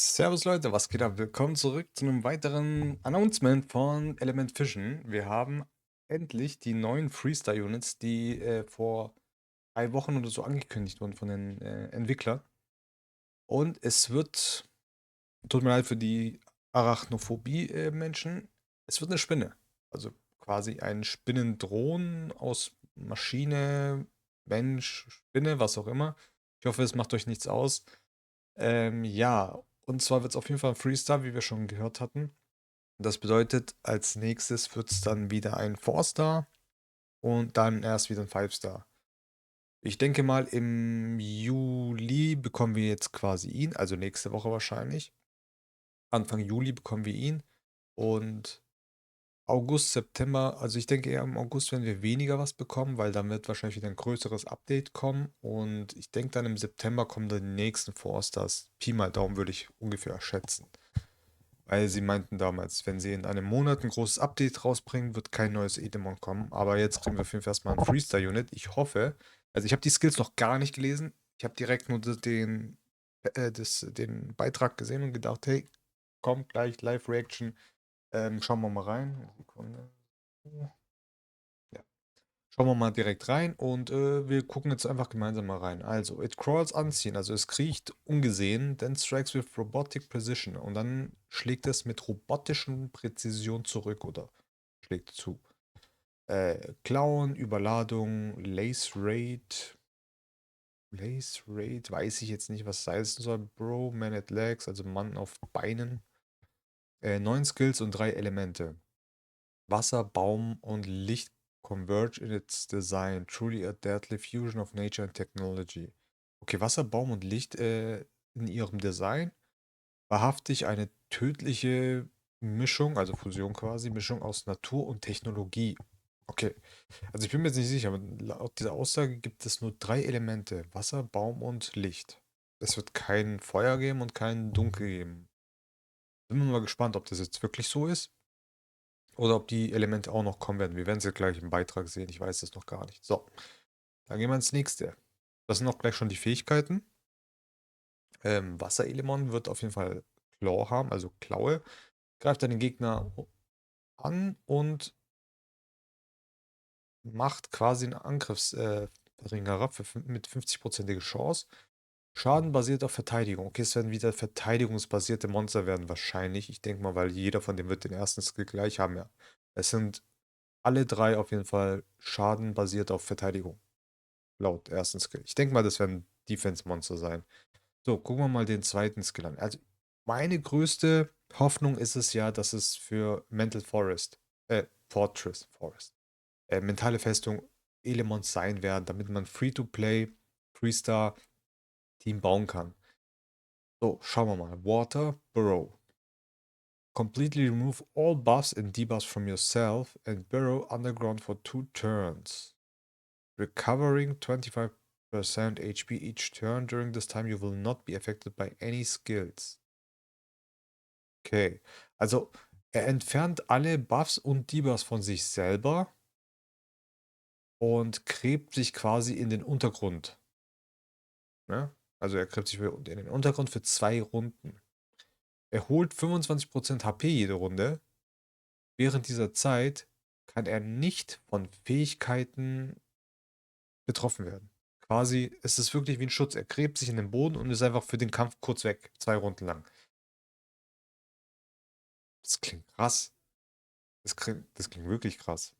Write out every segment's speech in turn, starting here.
Servus Leute, was geht ab? Willkommen zurück zu einem weiteren Announcement von Element Vision. Wir haben endlich die neuen Freestyle-Units, die vor 3 Wochen oder so angekündigt wurden von den Entwicklern. Und es wird, tut mir leid für die Arachnophobie-Menschen, es wird eine Spinne. Also quasi ein Spinnendrohnen aus Maschine, Mensch, Spinne, was auch immer. Ich hoffe, es macht euch nichts aus. Ja, und zwar wird es auf jeden Fall ein Freestyle, wie wir schon gehört hatten. Das bedeutet, als nächstes wird es dann wieder ein Four-Star und dann erst wieder ein Five-Star. Ich denke mal, im Juli bekommen wir jetzt quasi ihn, also nächste Woche wahrscheinlich. Anfang Juli bekommen wir ihn und August, September, also ich denke eher im August werden wir weniger was bekommen, weil dann wird wahrscheinlich wieder ein größeres Update kommen und ich denke dann im September kommen dann die nächsten Four-Stars. Pi mal Daumen würde ich ungefähr schätzen. Weil sie meinten damals, wenn sie in einem Monat ein großes Update rausbringen, wird kein neues Edemon kommen. Aber jetzt kriegen wir auf jeden Fall erstmal ein Freestyle-Unit. Ich hoffe, also ich habe die Skills noch gar nicht gelesen. Ich habe direkt nur den Beitrag gesehen und gedacht, hey, kommt gleich Live-Reaction. Schauen wir mal rein. Sekunde. Ja. Schauen wir mal direkt rein und wir gucken jetzt einfach gemeinsam mal rein. Also, it crawls anziehen, also es kriecht ungesehen, then strikes with robotic precision und dann schlägt es mit robotischen Präzision zurück oder schlägt zu. Klauen, Überladung, Lace Rate, weiß ich jetzt nicht, was das heißen soll. Bro, Man at Legs, also Mann auf Beinen. 9 Skills und 3 Elemente. Wasser, Baum und Licht converge in its design, truly a deadly fusion of nature and technology. Okay, Wasser, Baum und Licht in ihrem Design. Wahrhaftig eine tödliche Mischung, also Fusion quasi, Mischung aus Natur und Technologie. Okay, also ich bin mir jetzt nicht sicher, aber laut dieser Aussage gibt es nur 3 Elemente: Wasser, Baum und Licht. Es wird kein Feuer geben und kein Dunkel geben. Bin mir mal gespannt, ob das jetzt wirklich so ist. Oder ob die Elemente auch noch kommen werden. Wir werden es ja gleich im Beitrag sehen. Ich weiß es noch gar nicht. So, dann gehen wir ins nächste. Das sind auch gleich schon die Fähigkeiten. Wasserelement wird auf jeden Fall Claw haben, also Klaue. Greift dann den Gegner an und macht quasi einen Angriffsverringerer mit 50%ige Chance. Schaden basiert auf Verteidigung. Okay, es werden wieder verteidigungsbasierte Monster werden wahrscheinlich. Ich denke mal, weil jeder von denen wird den ersten Skill gleich haben, ja. Es sind alle 3 auf jeden Fall Schaden basiert auf Verteidigung. Laut ersten Skill. Ich denke mal, das werden Defense-Monster sein. So, gucken wir mal den zweiten Skill an. Also, meine größte Hoffnung ist es ja, dass es für Mental Forest, Fortress, Forest, mentale Festung Elements sein werden, damit man Free-to-Play, Freestar-Team bauen kann. So, schauen wir mal. Water, Burrow. Completely remove all buffs and debuffs from yourself and burrow underground for 2 turns. Recovering 25% HP each turn. During this time, you will not be affected by any skills. Okay. Also, er entfernt alle Buffs und Debuffs von sich selber und gräbt sich quasi in den Untergrund. Ne? Also, er gräbt sich in den Untergrund für 2 Runden. Er holt 25% HP jede Runde. Während dieser Zeit kann er nicht von Fähigkeiten getroffen werden. Quasi ist es wirklich wie ein Schutz. Er gräbt sich in den Boden und ist einfach für den Kampf kurz weg. 2 Runden lang. Das klingt krass. Das klingt wirklich krass.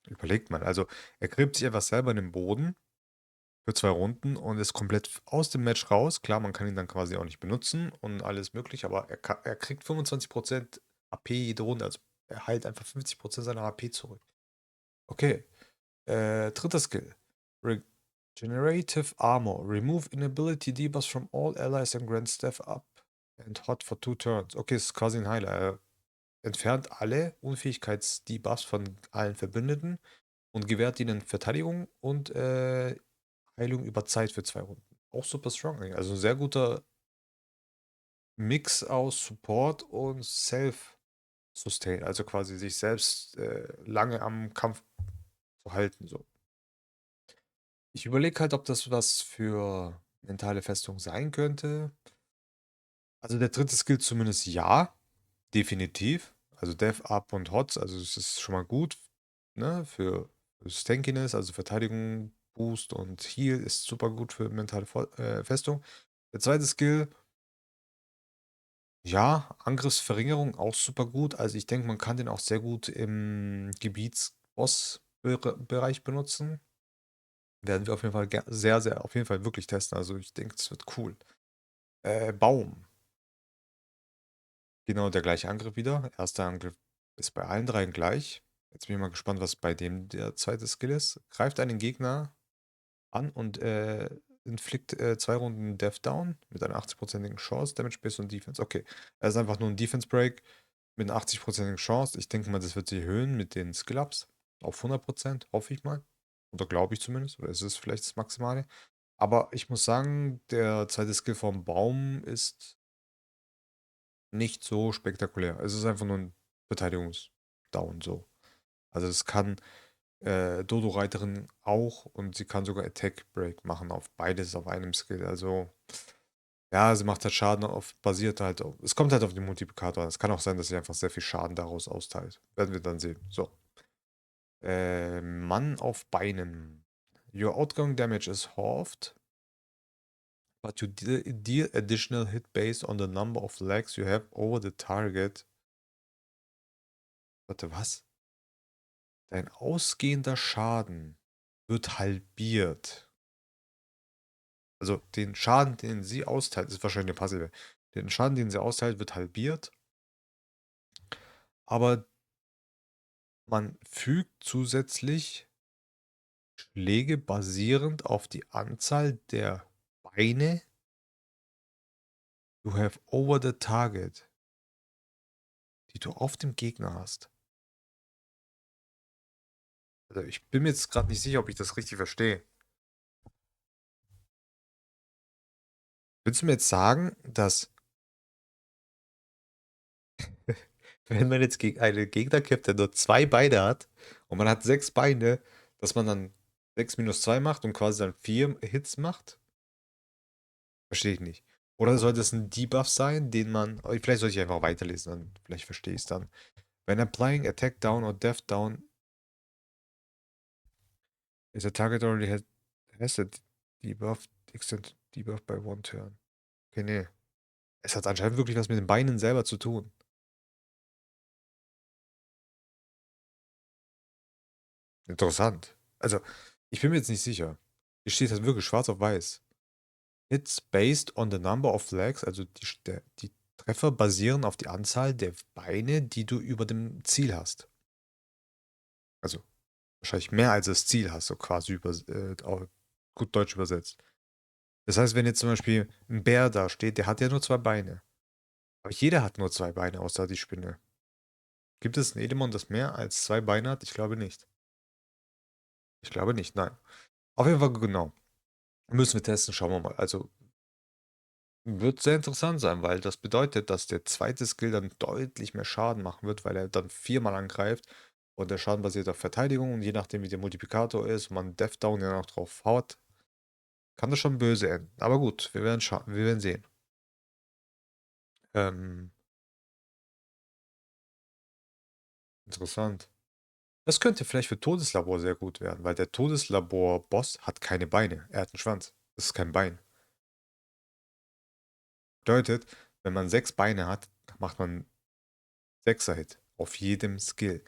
Überlegt mal. Also, er gräbt sich einfach selber in den Boden für 2 Runden und ist komplett aus dem Match raus. Klar, man kann ihn dann quasi auch nicht benutzen und alles mögliche, aber er kriegt 25% AP jede Runde. Also, er heilt einfach 50% seiner AP zurück. Okay. Dritter Skill. Regenerative Armor. Remove Inability Debuffs from all allies and grant Staff up and hot for 2 turns. Okay, ist quasi ein Heiler. Er entfernt alle Unfähigkeits-Debuffs von allen Verbündeten und gewährt ihnen Verteidigung und Heilung über Zeit für 2 Runden. Auch super strong eigentlich. Also ein sehr guter Mix aus Support und Self-Sustain. Also quasi sich selbst lange am Kampf zu halten. So. Ich überlege halt, ob das was für mentale Festung sein könnte. Also der dritte Skill zumindest ja, definitiv. Also Death Up und Hots, also es ist schon mal gut, ne, für Stankiness, also Verteidigung, Boost und Heal ist super gut für mentale Festung. Der zweite Skill, ja, Angriffsverringerung auch super gut. Also ich denke, man kann den auch sehr gut im Gebietsboss-Bereich benutzen. Werden wir auf jeden Fall sehr, sehr, auf jeden Fall wirklich testen. Also ich denke, das wird cool. Baum. Genau der gleiche Angriff wieder. Erster Angriff ist bei allen dreien gleich. Jetzt bin ich mal gespannt, was bei dem der zweite Skill ist. Greift einen Gegner an und inflict 2 Runden Death Down mit einer 80%igen Chance, Damage Base und Defense. Okay, er ist einfach nur ein Defense Break mit einer 80%igen Chance. Ich denke mal, das wird sich erhöhen mit den Skill-Ups auf 100%, hoffe ich mal. Oder glaube ich zumindest. Oder ist es vielleicht das Maximale? Aber ich muss sagen, der zweite Skill vom Baum ist nicht so spektakulär. Es ist einfach nur ein Verteidigungsdown so. Also es kann Dodo-Reiterin auch und sie kann sogar Attack Break machen auf beides auf einem Skill. Also ja, sie macht halt Schaden auf, basiert halt auf. Es kommt halt auf den Multiplikator an. Es kann auch sein, dass sie einfach sehr viel Schaden daraus austeilt. Werden wir dann sehen. So. Mann auf Beinen. Your outgoing damage is halved, but you deal additional hit based on the number of legs you have over the target. Warte, was? Dein ausgehender Schaden wird halbiert. Also den Schaden, den sie austeilt, ist wahrscheinlich eine passive. Den Schaden, den sie austeilt, wird halbiert, aber man fügt zusätzlich Schläge basierend auf die Anzahl der Beine you have over the target, die du auf dem Gegner hast. Also ich bin mir jetzt gerade nicht sicher, ob ich das richtig verstehe. Willst du mir jetzt sagen, dass wenn man jetzt gegen einen Gegner kämpft, der nur 2 Beine hat und man hat 6 Beine, dass man dann 6 minus 2 macht und quasi dann 4 Hits macht? Verstehe ich nicht. Oder soll das ein Debuff sein, den man. Vielleicht soll ich einfach weiterlesen, dann vielleicht verstehe ich es dann. When applying attack down or death down, is a target already has a debuff, extend debuff by 1 turn. Okay, nee. Es hat anscheinend wirklich was mit den Beinen selber zu tun. Interessant. Also, ich bin mir jetzt nicht sicher. Hier steht halt wirklich schwarz auf weiß. Hits based on the number of legs, also die Treffer basieren auf die Anzahl der Beine, die du über dem Ziel hast. Also wahrscheinlich mehr als das Ziel hast, so quasi auf gut Deutsch übersetzt. Das heißt, wenn jetzt zum Beispiel ein Bär da steht, der hat ja nur 2 Beine. Aber jeder hat nur 2 Beine, außer die Spinne. Gibt es ein Edemon, das mehr als 2 Beine hat? Ich glaube nicht. Ich glaube nicht, nein. Auf jeden Fall genau. Müssen wir testen, schauen wir mal. Also wird sehr interessant sein, weil das bedeutet, dass der zweite Skill dann deutlich mehr Schaden machen wird, weil er dann 4-mal angreift und der Schaden basiert auf Verteidigung und je nachdem, wie der Multiplikator ist und man Death Down ja noch drauf haut, kann das schon böse enden. Aber gut, wir werden sehen. Ähm, interessant. Das könnte vielleicht für Todeslabor sehr gut werden, weil der Todeslabor-Boss hat keine Beine. Er hat einen Schwanz. Das ist kein Bein. Bedeutet, wenn man 6 Beine hat, macht man 6er-Hit auf jedem Skill.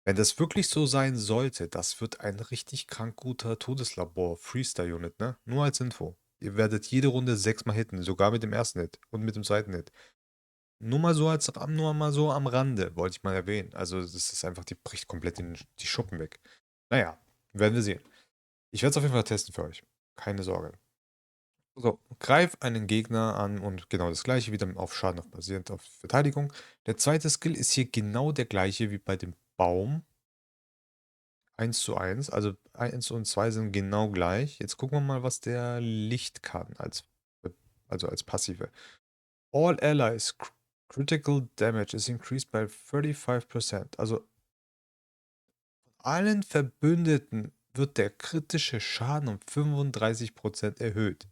Wenn das wirklich so sein sollte, das wird ein richtig krank guter Todeslabor-Freestyle-Unit, ne? Nur als Info. Ihr werdet jede Runde 6-mal hitten, sogar mit dem ersten Hit und mit dem zweiten Hit. Nur mal so am Rande, wollte ich mal erwähnen. Also, das ist einfach, die bricht komplett die Schuppen weg. Naja, werden wir sehen. Ich werde es auf jeden Fall testen für euch. Keine Sorge. So, greif einen Gegner an und genau das gleiche, wieder auf Schaden auf basierend auf Verteidigung. Der zweite Skill ist hier genau der gleiche wie bei dem Baum. 1:1. Also 1 und 2 sind genau gleich. Jetzt gucken wir mal, was der Licht kann, also als Passive. All allies critical damage is increased by 35%. Also allen Verbündeten wird der kritische Schaden um 35% erhöht.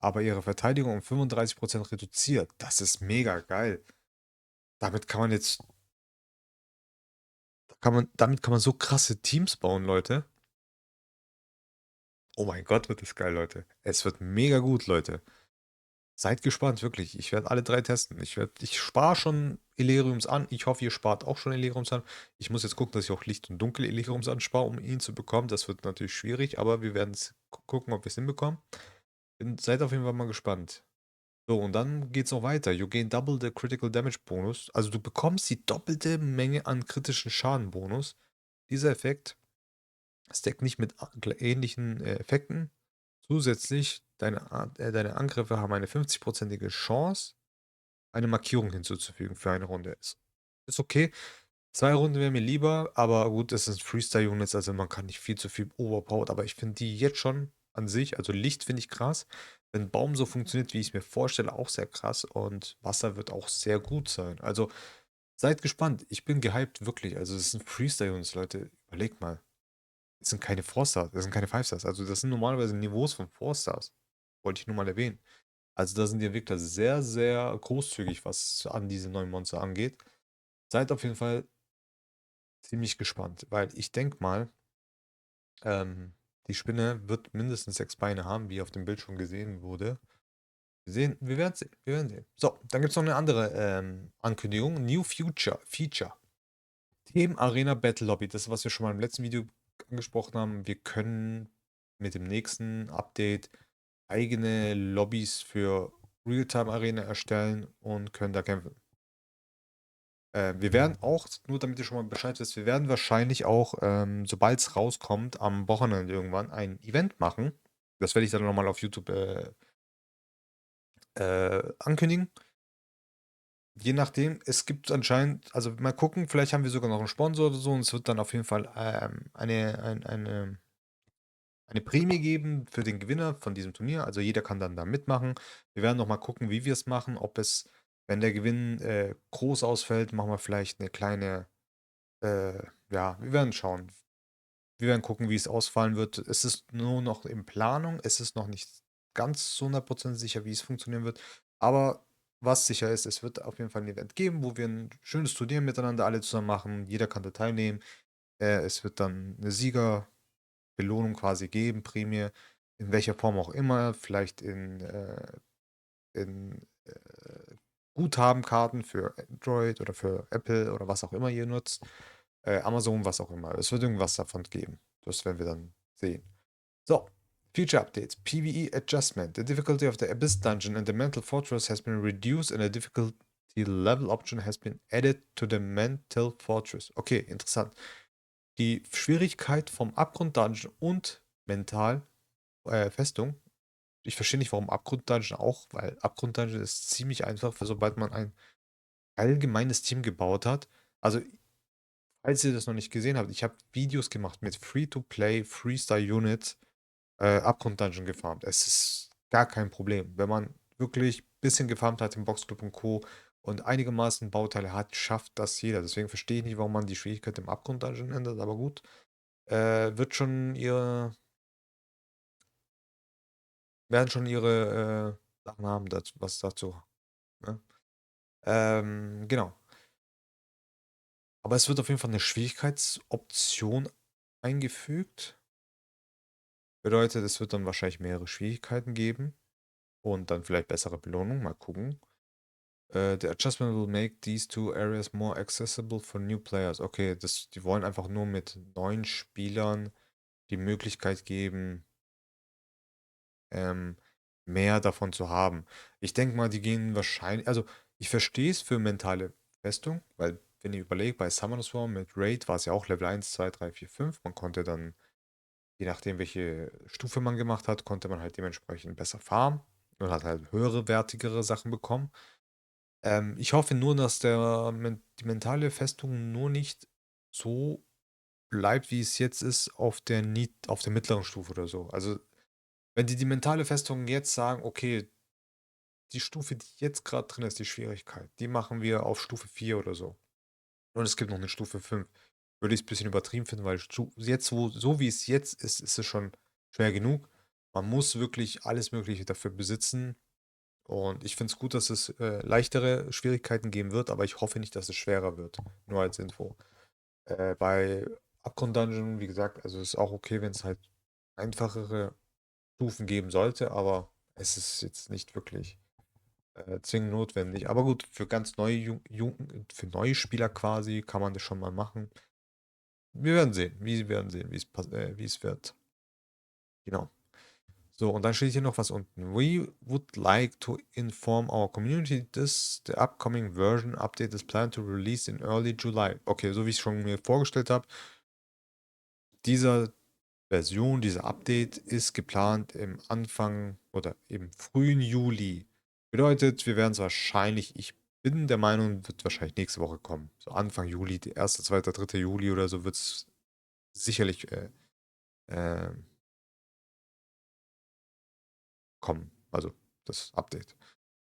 aber ihre Verteidigung um 35% reduziert. Das ist mega geil. Damit kann man jetzt, damit kann man so krasse Teams bauen, Leute. Oh mein Gott, wird das geil, Leute. Es wird mega gut, Leute. Seid gespannt, wirklich. Ich werde alle drei testen. Ich spare schon Eleriums an. Ich hoffe, ihr spart auch schon Eleriums an. Ich muss jetzt gucken, dass ich auch Licht und Dunkel Eleriums anspare, um ihn zu bekommen. Das wird natürlich schwierig, aber wir werden es gucken, ob wir es hinbekommen. Seid auf jeden Fall mal gespannt. So, und dann geht's noch weiter. You gain double the critical damage Bonus. Also du bekommst die doppelte Menge an kritischen Schaden-Bonus. Dieser Effekt stackt nicht mit ähnlichen Effekten. Zusätzlich, deine Angriffe haben eine 50-prozentige Chance, eine Markierung hinzuzufügen für eine Runde. Ist okay. Zwei Runden wären mir lieber, aber gut, es sind Freestyle-Units, also man kann nicht viel zu viel overpowered, aber ich finde die jetzt schon an sich, also Licht finde ich krass. Wenn Baum so funktioniert, wie ich es mir vorstelle, auch sehr krass und Wasser wird auch sehr gut sein. Also seid gespannt. Ich bin gehypt, wirklich. Also es sind Freestyle-Units, Leute. Überlegt mal. Das sind keine Four-Stars, das sind keine Five-Stars. Also das sind normalerweise Niveaus von Four-Stars. Wollte ich nur mal erwähnen. Also da sind die Entwickler sehr, sehr großzügig, was an diese neuen Monster angeht. Seid auf jeden Fall ziemlich gespannt, weil ich denke mal, die Spinne wird mindestens 6 Beine haben, wie auf dem Bild schon gesehen wurde. Wir werden sehen, wir werden sehen. So, dann gibt es noch eine andere Ankündigung. New Future Feature. Themen Arena Battle Lobby. Das ist, was wir schon mal im letzten Video angesprochen haben. Wir können mit dem nächsten Update eigene Lobbys für Realtime Arena erstellen und können da kämpfen. Wir werden auch, nur damit ihr schon mal Bescheid wisst, wir werden wahrscheinlich auch, sobald es rauskommt, am Wochenende irgendwann ein Event machen. Das werde ich dann nochmal auf YouTube ankündigen. Je nachdem, es gibt anscheinend, also mal gucken, vielleicht haben wir sogar noch einen Sponsor oder so und es wird dann auf jeden Fall eine Prämie geben für den Gewinner von diesem Turnier. Also jeder kann dann da mitmachen. Wir werden noch mal gucken, wie wir es machen. Ob es, wenn der Gewinn groß ausfällt, machen wir vielleicht eine kleine, äh, ja, wir werden schauen. Wir werden gucken, wie es ausfallen wird. Es ist nur noch in Planung. Es ist noch nicht ganz zu 100% sicher, wie es funktionieren wird. Aber was sicher ist, es wird auf jeden Fall ein Event geben, wo wir ein schönes Turnier miteinander alle zusammen machen. Jeder kann da teilnehmen. Es wird dann eine Siegerbelohnung quasi geben, Prämie, in welcher Form auch immer. Vielleicht in Guthabenkarten für Android oder für Apple oder was auch immer ihr nutzt. Amazon, was auch immer. Es wird irgendwas davon geben. Das werden wir dann sehen. So, Future Updates. PvE Adjustment. The difficulty of the Abyss Dungeon and the Mental Fortress has been reduced and a difficulty level option has been added to the Mental Fortress. Okay, interessant. Die Schwierigkeit vom Abgrund Dungeon und Mental Festung. Ich verstehe nicht, warum Abgrund Dungeon auch, weil Abgrund Dungeon ist ziemlich einfach, für sobald man ein allgemeines Team gebaut hat. Also, falls ihr das noch nicht gesehen habt, ich habe Videos gemacht mit Free-to-Play, Freestyle-Units, Abgrund Dungeon gefarmt. Es ist gar kein Problem. Wenn man wirklich ein bisschen gefarmt hat im Boxclub und Co. und einigermaßen Bauteile hat, schafft das jeder. Deswegen verstehe ich nicht, warum man die Schwierigkeit im Abgrund Dungeon ändert, aber gut. Wird schon ihre, werden schon ihre Sachen haben, dazu, was dazu. Ne? Genau. Aber es wird auf jeden Fall eine Schwierigkeitsoption eingefügt. Bedeutet, es wird dann wahrscheinlich mehrere Schwierigkeiten geben und dann vielleicht bessere Belohnung. Mal gucken. The adjustment will make these two areas more accessible for new players. Okay, die wollen einfach nur mit neuen Spielern die Möglichkeit geben, ähm, mehr davon zu haben. Ich denke mal, die gehen wahrscheinlich, also ich verstehe es für mentale Festung, weil wenn ihr überlegt, bei Summoner Swarm mit Raid war es ja auch Level 1, 2, 3, 4, 5. Man konnte dann, je nachdem, welche Stufe man gemacht hat, konnte man halt dementsprechend besser farmen und hat halt höhere, wertigere Sachen bekommen. Ich hoffe nur, dass die mentale Festung nur nicht so bleibt, wie es jetzt ist, auf der mittleren Stufe oder so. Also, wenn die mentale Festung jetzt sagen, okay, die Stufe, die jetzt gerade drin ist, die Schwierigkeit, die machen wir auf Stufe 4 oder so. Und es gibt noch eine Stufe 5. Würde ich es ein bisschen übertrieben finden, weil jetzt, so wie es jetzt ist, ist es schon schwer genug. Man muss wirklich alles Mögliche dafür besitzen. Und ich finde es gut, dass es leichtere Schwierigkeiten geben wird, aber ich hoffe nicht, dass es schwerer wird. Nur als Info. Bei Abgrund Dungeon, wie gesagt, also ist auch okay, wenn es halt einfachere Stufen geben sollte, aber es ist jetzt nicht wirklich zwingend notwendig. Aber gut, für ganz neue, für neue Spieler quasi kann man das schon mal machen. Wir werden sehen. Wir werden sehen, wie es wird. Genau. So, und dann steht hier noch was unten. We would like to inform our community this the upcoming version update is planned to release in early July. Okay, so wie ich es schon mir vorgestellt habe, dieser Version, dieser Update ist geplant im Anfang oder im frühen Juli. Bedeutet, wir werden es wahrscheinlich, ich bin der Meinung, wird wahrscheinlich nächste Woche kommen. So Anfang Juli, die erste, zweite, dritte Juli oder so wird es sicherlich äh, kommen. Also das Update.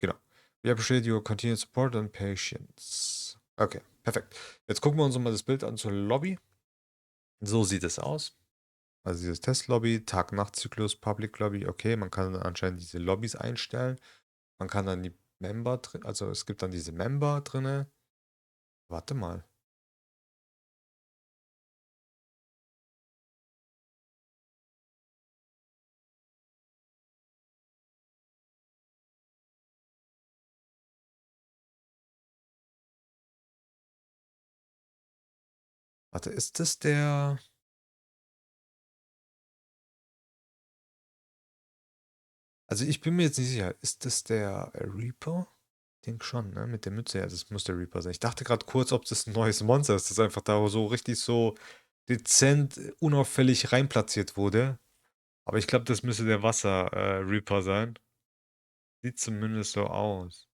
Genau. We appreciate your continued support and patience. Okay, perfekt. Jetzt gucken wir uns mal das Bild an zur Lobby. So sieht es aus. Also dieses Testlobby, Tag-Nacht-Zyklus, Public Lobby, okay, man kann dann anscheinend diese Lobbys einstellen. Man kann dann die Member drin, also es gibt dann diese Member drinne. Warte mal. Warte, ist das der. Also ich bin mir jetzt nicht sicher, ist das der Reaper? Ich denke schon, ne? Mit der Mütze, ja, das muss der Reaper sein. Ich dachte gerade kurz, ob das ein neues Monster ist, das einfach da so richtig so dezent, unauffällig reinplatziert wurde. Aber ich glaube, das müsste der Wasser-Reaper sein. Sieht zumindest so aus.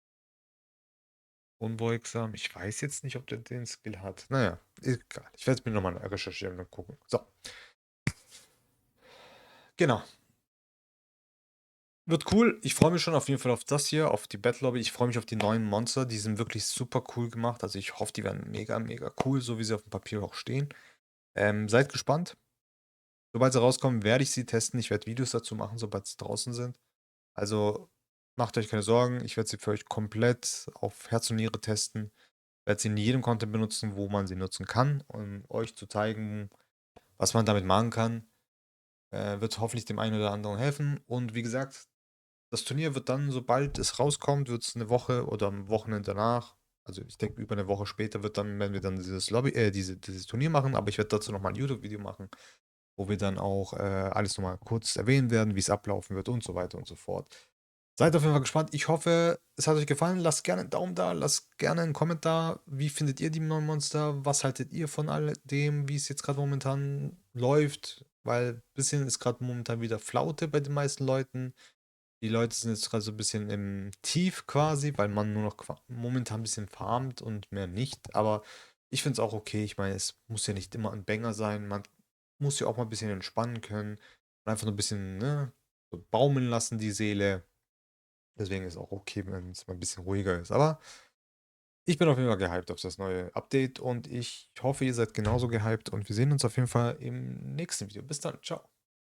Unbeugsam. Ich weiß jetzt nicht, ob der den Skill hat. Naja, egal. Ich werde es mir nochmal recherchieren und gucken. So, genau. Wird cool. Ich freue mich schon auf jeden Fall auf das hier, auf die Battle Lobby. Ich freue mich auf die neuen Monster. Die sind wirklich super cool gemacht. Also ich hoffe, die werden mega, mega cool, so wie sie auf dem Papier auch stehen. Seid gespannt. Sobald sie rauskommen, werde ich sie testen. Ich werde Videos dazu machen, sobald sie draußen sind. Also macht euch keine Sorgen. Ich werde sie für euch komplett auf Herz und Niere testen. Werde sie in jedem Content benutzen, wo man sie nutzen kann, um euch zu zeigen, was man damit machen kann. Wird hoffentlich dem einen oder anderen helfen. Und wie gesagt, das Turnier wird dann, sobald es rauskommt, wird es eine Woche oder am Wochenende danach, also ich denke über eine Woche später wird dann, wenn wir dann dieses Turnier machen, aber ich werde dazu nochmal ein YouTube-Video machen, wo wir dann auch alles nochmal kurz erwähnen werden, wie es ablaufen wird und so weiter und so fort. Seid auf jeden Fall gespannt. Ich hoffe, es hat euch gefallen. Lasst gerne einen Daumen da, lasst gerne einen Kommentar. Wie findet ihr die neuen Monster? Was haltet ihr von all dem, wie es jetzt gerade momentan läuft? Weil ein bisschen ist gerade momentan wieder Flaute bei den meisten Leuten. Die Leute sind jetzt gerade so ein bisschen im Tief quasi, weil man nur noch momentan ein bisschen farmt und mehr nicht. Aber ich finde es auch okay. Ich meine, es muss ja nicht immer ein Banger sein. Man muss ja auch mal ein bisschen entspannen können. Und einfach nur ein bisschen, ne, so baumeln lassen, die Seele. Deswegen ist auch okay, wenn es mal ein bisschen ruhiger ist. Aber ich bin auf jeden Fall gehypt auf das neue Update und ich hoffe, ihr seid genauso gehypt und wir sehen uns auf jeden Fall im nächsten Video. Bis dann, ciao.